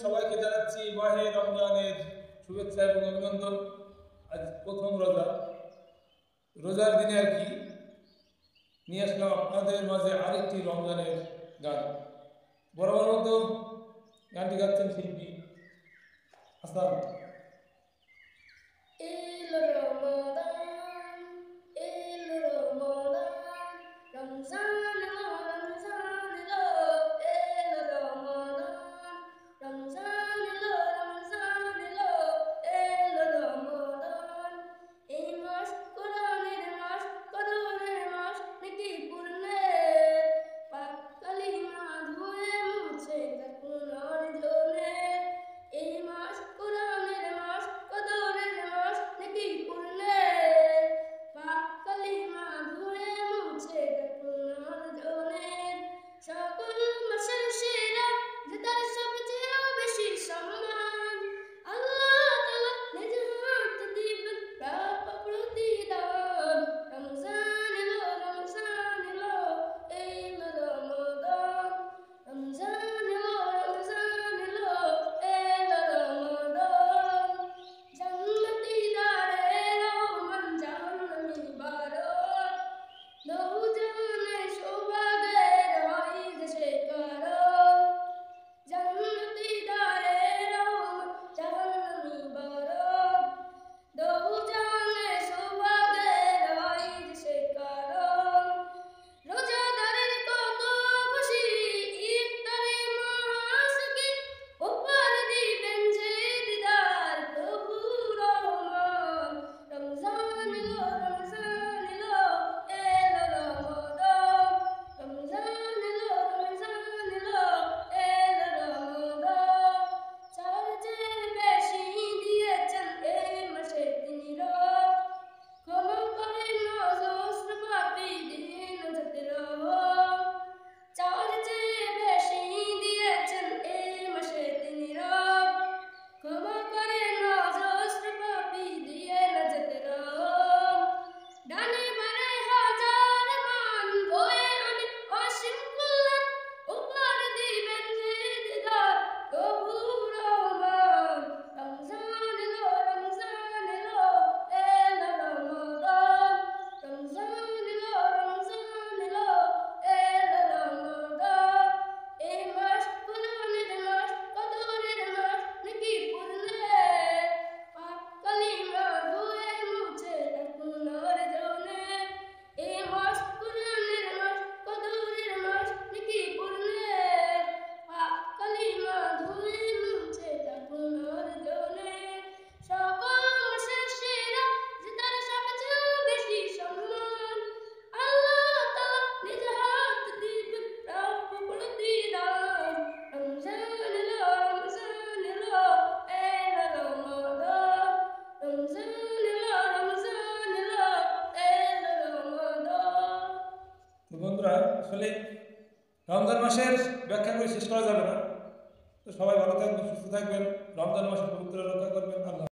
সবাইকে জানাচ্ছি মাহে রমজানের শুভেচ্ছা এবং অভিনন্দন। আজ প্রথম রোজা, রোজার দিনে আর কি নিয়ে আসলাম আপনাদের মাঝে আরেকটি রমজানের গান। বরাবর মতো গানটি গাচ্ছেন শিল্পী হাসান। বন্ধুরা, আসলে রমজান মাসের ব্যাখ্যা করে শেষ করা যাবে না। তো সবাই ভালো থাকবেন, সুস্থ থাকবেন, রমজান মাসের পবিত্র রক্ষা করবেন। আল্লাহ।